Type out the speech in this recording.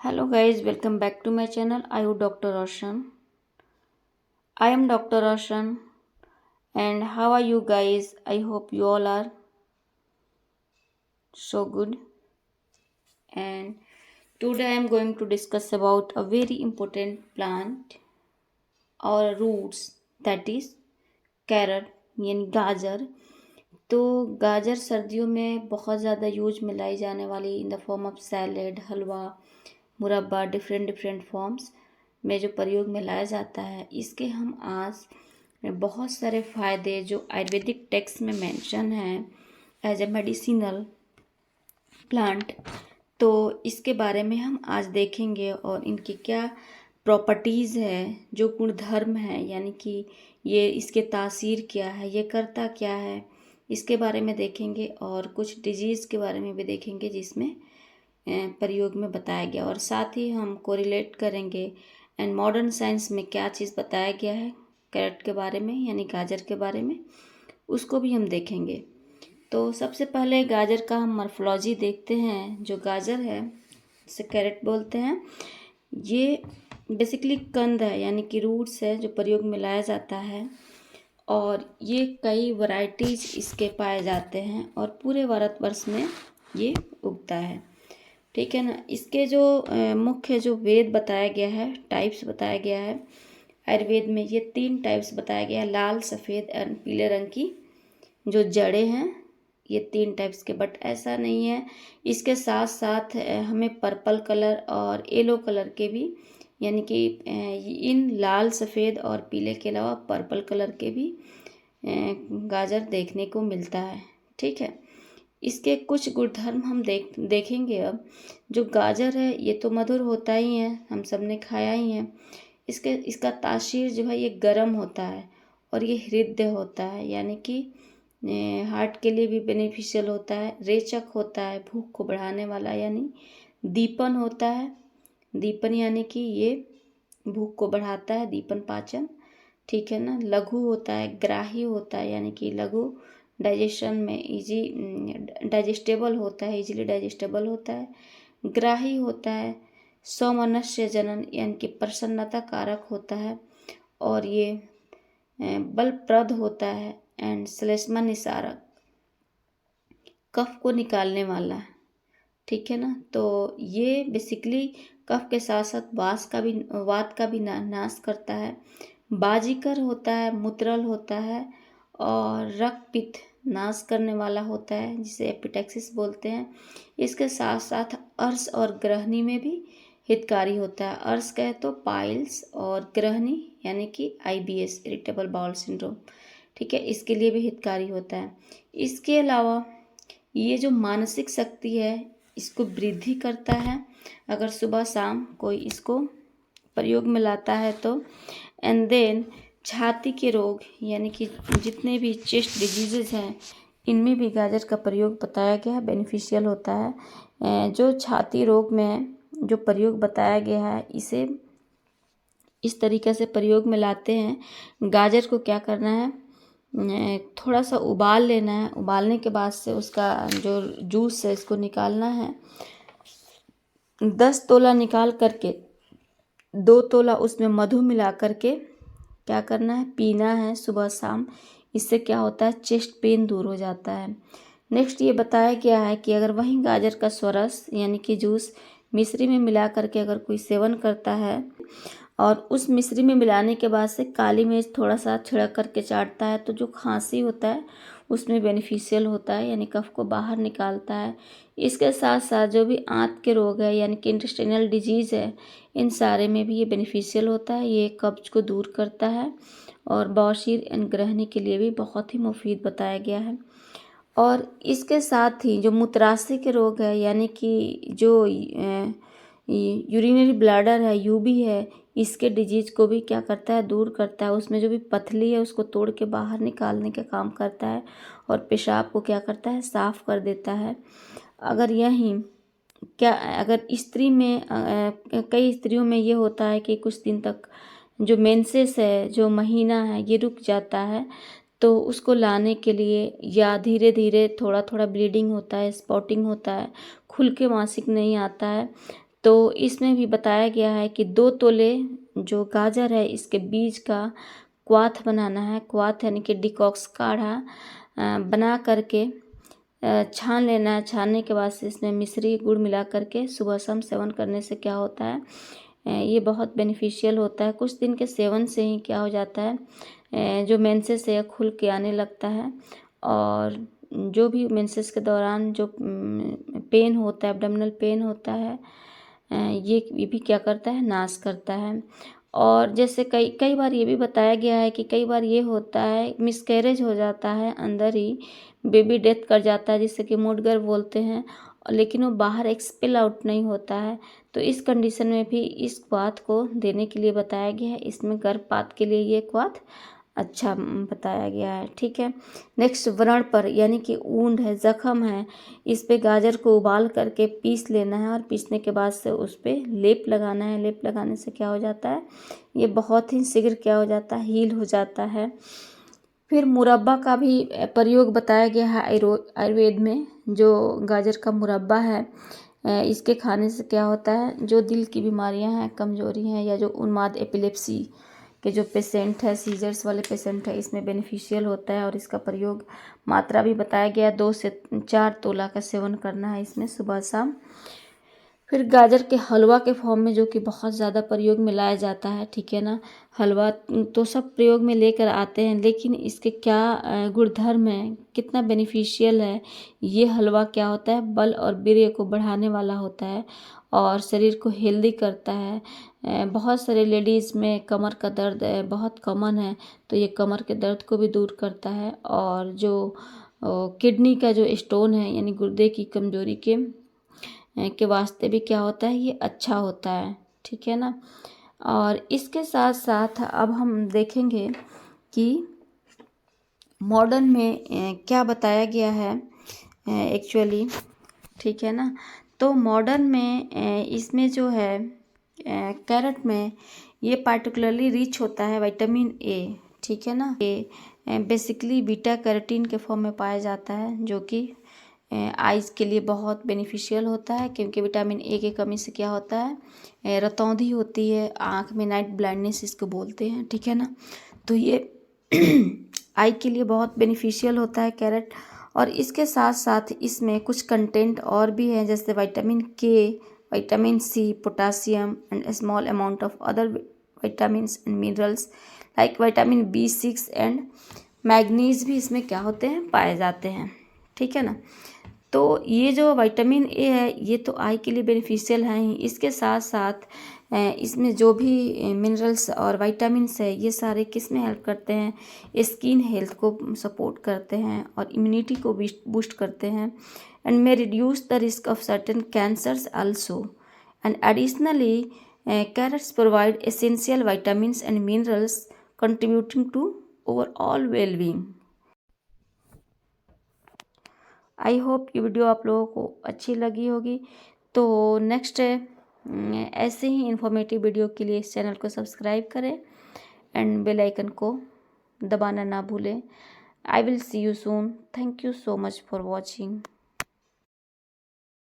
Hello guys, welcome back to my channel. I am Dr. Roshan. I am Dr. Roshan, and how are you guys? I hope you all are so good. And today I am going to discuss about a very important plant or roots, that is carrot यानी गाजर। तो गाजर सर्दियों में बहुत ज़्यादा use में लाई जाने वाली in the form of salad, halwa, murabba, different different forms में जो प्रयोग में लाया जाता है। इसके हम आज बहुत सारे फ़ायदे जो आयुर्वेदिक टेक्स्ट में मेंशन हैं एज ए मेडिसिनल प्लांट, तो इसके बारे में हम आज देखेंगे और इनकी क्या प्रॉपर्टीज़ है, जो गुणधर्म है, यानी कि ये इसके तासीर क्या है, ये करता क्या है, इसके बारे में देखेंगे। और कुछ डिजीज़ के बारे में भी देखेंगे जिसमें प्रयोग में बताया गया, और साथ ही हम कोरिलेट करेंगे एंड मॉडर्न साइंस में क्या चीज़ बताया गया है कैरेट के बारे में यानी गाजर के बारे में, उसको भी हम देखेंगे। तो सबसे पहले गाजर का हम मॉर्फोलॉजी देखते हैं। जो गाजर है जिसे कैरेट बोलते हैं, ये बेसिकली कंद है यानी कि रूट्स है जो प्रयोग में लाया जाता है, और ये कई वैरायटीज इसके पाए जाते हैं और पूरे भारतवर्ष में ये उगता है। ठीक है ना। इसके जो मुख्य जो वेद बताया गया है, टाइप्स बताया गया है आयुर्वेद में, ये 3 टाइप्स बताया गया है। लाल, सफ़ेद एंड पीले रंग की जो जड़ें हैं, ये 3 टाइप्स के। बट ऐसा नहीं है, इसके साथ साथ हमें पर्पल कलर और येलो कलर के भी, यानी कि इन लाल, सफ़ेद और पीले के अलावा पर्पल कलर के भी गाजर देखने को मिलता है। ठीक है। इसके कुछ गुणधर्म हम देखेंगे। अब जो गाजर है ये तो मधुर होता ही है, हम सब ने खाया ही है। इसका तासीर जो है ये गर्म होता है और ये हृदय होता है, यानी कि हार्ट के लिए भी बेनिफिशियल होता है। रेचक होता है, भूख को बढ़ाने वाला, यानी दीपन होता है। दीपन यानी कि ये भूख को बढ़ाता है, दीपन पाचन। ठीक है ना। लघु होता है, ग्राही होता है, यानी कि लघु डाइजेशन में इजी डाइजेस्टेबल होता है, इजीली डाइजेस्टेबल होता है। ग्राही होता है, सौमनस्य जनन यानी कि प्रसन्नता कारक होता है, और ये बलप्रद होता है एंड श्लेष्मा निसारक, कफ को निकालने वाला है। ठीक है ना। तो ये बेसिकली कफ के साथ साथ वात का भी नाश करता है। बाजीकर होता है, मूत्रल होता है और रक्त पित्त नाश करने वाला होता है, जिसे एपिटैक्सिस बोलते हैं। इसके साथ साथ अर्श और ग्रहणी में भी हितकारी होता है। अर्श कहे तो पाइल्स, और ग्रहणी यानी कि IBS, इरिटेबल बाउल सिंड्रोम। ठीक है, इसके लिए भी हितकारी होता है। इसके अलावा ये जो मानसिक शक्ति है इसको वृद्धि करता है, अगर सुबह शाम कोई इसको प्रयोग में लाता है तो। एंड देन छाती के रोग यानी कि जितने भी चेस्ट डिजीज़ हैं, इनमें भी गाजर का प्रयोग बताया गया है, बेनिफिशियल होता है। जो छाती रोग में जो प्रयोग बताया गया है, इसे इस तरीके से प्रयोग में लाते हैं। गाजर को क्या करना है, थोड़ा सा उबाल लेना है। उबालने के बाद से उसका जो जूस है इसको निकालना है। 10 तोला निकाल करके 2 तोला उसमें मधु मिला करके क्या करना है, पीना है सुबह शाम। इससे क्या होता है, चेस्ट पेन दूर हो जाता है। नेक्स्ट ये बताया गया है कि अगर वही गाजर का स्वरस यानी कि जूस मिश्री में मिला करके अगर कोई सेवन करता है, और उस मिश्री में मिलाने के बाद से काली मिर्च थोड़ा सा छिड़क करके चाटता है, तो जो खांसी होता है उसमें बेनिफिशियल होता है, यानी कफ को बाहर निकालता है। इसके साथ साथ जो भी आंत के रोग है यानी कि इंटेस्टाइनल डिजीज़ है, इन सारे में भी ये बेनिफिशियल होता है। ये कब्ज को दूर करता है और बवासीर एंड ग्रहणी के लिए भी बहुत ही मुफीद बताया गया है। और इसके साथ ही जो मूत्राशय के रोग है यानी कि जो यूरिनरी ब्लैडर है, UB है, इसके डिजीज़ को भी क्या करता है, दूर करता है। उसमें जो भी पथली है उसको तोड़ के बाहर निकालने का काम करता है, और पेशाब को क्या करता है, साफ़ कर देता है। अगर स्त्री में कई स्त्रियों में ये होता है कि कुछ दिन तक जो मेंसेस है, जो महीना है, ये रुक जाता है, तो उसको लाने के लिए, या धीरे धीरे थोड़ा थोड़ा ब्लीडिंग होता है, स्पॉटिंग होता है, खुल के मासिक नहीं आता है, तो इसमें भी बताया गया है कि 2 तोले जो गाजर है इसके बीज का क्वाथ बनाना है। क्वाथ यानी कि डिकॉक्स काढ़ा बना करके छान लेना है। छानने के बाद से इसमें मिश्री गुड़ मिला करके सुबह शाम सेवन करने से क्या होता है, ये बहुत बेनिफिशियल होता है। कुछ दिन के सेवन से ही क्या हो जाता है, जो मेंसेस है खुल के आने लगता है, और जो भी मेंसेस के दौरान जो पेन होता है, एब्डोमिनल पेन होता है, ये भी क्या करता है, नाश करता है। और जैसे कई कई बार ये भी बताया गया है कि कई बार ये होता है, मिसकैरेज हो जाता है, अंदर ही बेबी डेथ कर जाता है जिससे कि मुडगर बोलते हैं, लेकिन वो बाहर एक्सपेल आउट नहीं होता है। तो इस कंडीशन में भी इस क्वाथ को देने के लिए बताया गया है। इसमें गर्भपात के लिए ये क्वाथ अच्छा बताया गया है। ठीक है, नेक्स्ट व्रण पर यानी कि ऊंड है, जख्म है, इस पे गाजर को उबाल करके पीस लेना है, और पीसने के बाद से उस पर लेप लगाना है। लेप लगाने से क्या हो जाता है, ये बहुत ही शीघ्र क्या हो जाता है, हील हो जाता है। फिर मुरब्बा का भी प्रयोग बताया गया है आयुर्वेद में। जो गाजर का मुरब्बा है, इसके खाने से क्या होता है, जो दिल की बीमारियां हैं, कमजोरी हैं, या जो उन्माद एपिलेप्सी के जो पेशेंट है, सीजर्स वाले पेशेंट है, इसमें बेनिफिशियल होता है। और इसका प्रयोग मात्रा भी बताया गया है, 2 से 4 तोला का सेवन करना है इसमें सुबह शाम। फिर गाजर के हलवा के फॉर्म में, जो कि बहुत ज़्यादा प्रयोग में लाया जाता है, ठीक है ना। हलवा तो सब प्रयोग में लेकर आते हैं, लेकिन इसके क्या गुणधर्म है, कितना बेनिफिशियल है। ये हलवा क्या होता है, बल और वीर्य को बढ़ाने वाला होता है और शरीर को हेल्दी करता है। बहुत सारे लेडीज़ में कमर का दर्द बहुत कॉमन है, तो ये कमर के दर्द को भी दूर करता है। और जो किडनी का जो स्टोन है, यानी गुर्दे की कमजोरी के वास्ते भी क्या होता है, ये अच्छा होता है। ठीक है ना। और इसके साथ साथ अब हम देखेंगे कि मॉडर्न में क्या बताया गया है एक्चुअली। ठीक है ना। तो मॉडर्न में इसमें जो है कैरेट में ये पार्टिकुलरली रिच होता है विटामिन ए। ठीक है ना। ये बेसिकली बीटा कैरोटीन के फॉर्म में पाया जाता है, जो कि आइज के लिए बहुत बेनिफिशियल होता है, क्योंकि विटामिन ए की कमी से क्या होता है, रतौंधी होती है आँख में, नाइट ब्लाइंडनेस इसको बोलते हैं। ठीक है ना। तो ये आई के लिए बहुत बेनिफिशियल होता है कैरेट। और इसके साथ साथ इसमें कुछ कंटेंट और भी हैं, जैसे vitamin K, vitamin C, potassium and small amount of other vitamins and minerals like vitamin B6 and manganese भी इसमें क्या होते हैं, पाए जाते हैं। ठीक है ना। तो ये जो विटामिन ए है, ये तो आई के लिए बेनिफिशियल है ही। इसके साथ साथ इसमें जो भी मिनरल्स और विटामिन्स है, ये सारे किस में हेल्प करते हैं, स्किन हेल्थ को सपोर्ट करते हैं और इम्यूनिटी को बूस्ट करते हैं, and may reduce the risk of certain cancers also. And additionally carrots provide essential vitamins and minerals contributing to overall well-being। I hope ये वीडियो आप लोगों को अच्छी लगी होगी। तो नेक्स्ट ऐसे ही इंफॉर्मेटिव वीडियो के लिए इस चैनल को सब्सक्राइब करें एंड बेल आइकन को दबाना ना भूलें। I will see you soon. Thank you so much for watching.